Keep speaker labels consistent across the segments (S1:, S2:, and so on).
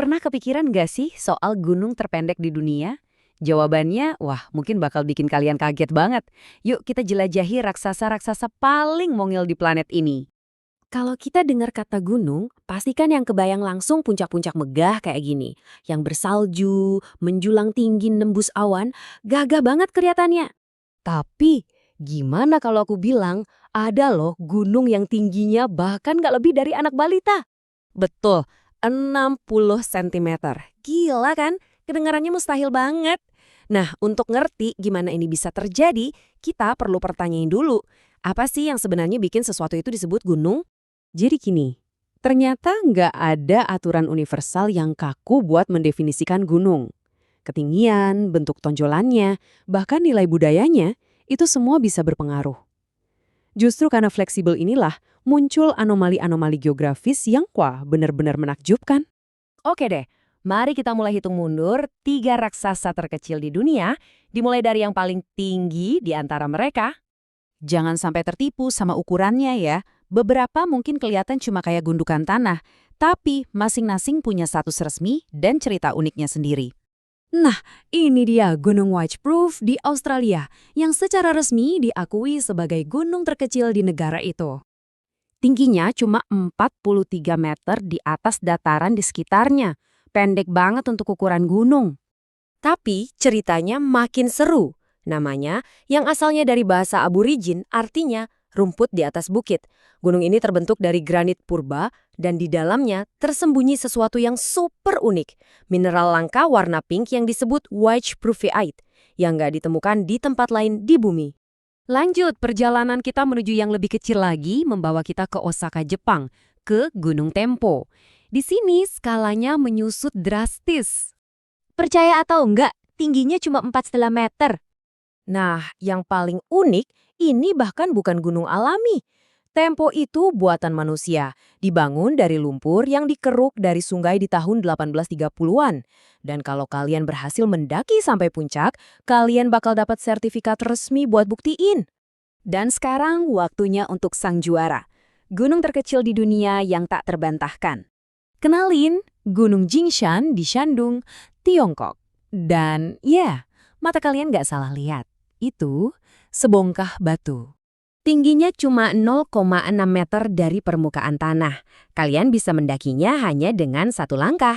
S1: Pernah kepikiran nggak sih soal gunung terpendek di dunia? Jawabannya, wah mungkin bakal bikin kalian kaget banget. Yuk kita jelajahi raksasa-raksasa paling mungil di planet ini.
S2: Kalau kita dengar kata gunung, pastikan yang kebayang langsung puncak-puncak megah kayak gini. Yang bersalju, menjulang tinggi nembus awan, gagah banget kelihatannya. Tapi, gimana kalau aku bilang, ada loh gunung yang tingginya bahkan nggak lebih dari anak balita. Betul, 60 cm. Gila kan? Kedengarannya mustahil banget. Nah, untuk ngerti gimana ini bisa terjadi, kita perlu pertanyain dulu. Apa sih yang sebenarnya bikin sesuatu itu disebut gunung? Jadi gini, ternyata nggak ada aturan universal yang kaku buat mendefinisikan gunung. Ketinggian, bentuk tonjolannya, bahkan nilai budayanya, itu semua bisa berpengaruh. Justru karena fleksibel inilah, muncul anomali-anomali geografis yang benar-benar menakjubkan.
S1: Oke deh, mari kita mulai hitung mundur 3 raksasa terkecil di dunia, dimulai dari yang paling tinggi di antara mereka. Jangan sampai tertipu sama ukurannya ya. Beberapa mungkin kelihatan cuma kayak gundukan tanah, tapi masing-masing punya status resmi dan cerita uniknya sendiri.
S2: Nah, ini dia Gunung Whiteproof di Australia, yang secara resmi diakui sebagai gunung terkecil di negara itu. Tingginya cuma 43 meter di atas dataran di sekitarnya. Pendek banget untuk ukuran gunung. Tapi ceritanya makin seru. Namanya, yang asalnya dari bahasa aborigin, artinya rumput di atas bukit. Gunung ini terbentuk dari granit purba dan di dalamnya tersembunyi sesuatu yang super unik. Mineral langka warna pink yang disebut whiteproofite, yang nggak ditemukan di tempat lain di bumi. Lanjut, perjalanan kita menuju yang lebih kecil lagi membawa kita ke Osaka, Jepang, ke Gunung Tempo. Di sini skalanya menyusut drastis.
S3: Percaya atau enggak, tingginya cuma 4,5 meter.
S2: Nah, yang paling unik, ini bahkan bukan gunung alami. Tempo itu buatan manusia, dibangun dari lumpur yang dikeruk dari sungai di tahun 1830-an. Dan kalau kalian berhasil mendaki sampai puncak, kalian bakal dapat sertifikat resmi buat buktiin.
S1: Dan sekarang waktunya untuk sang juara. Gunung terkecil di dunia yang tak terbantahkan. Kenalin, Gunung Jingshan di Shandong, Tiongkok. Dan ya, mata kalian nggak salah lihat. Itu sebongkah batu.
S2: Tingginya cuma 0,6 meter dari permukaan tanah. Kalian bisa mendakinya hanya dengan satu langkah.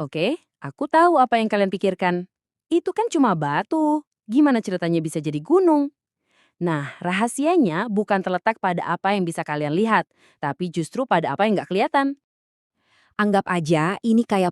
S1: Oke, aku tahu apa yang kalian pikirkan. Itu kan cuma batu. Gimana ceritanya bisa jadi gunung? Nah, rahasianya bukan terletak pada apa yang bisa kalian lihat, tapi justru pada apa yang nggak kelihatan.
S2: Anggap aja ini kayak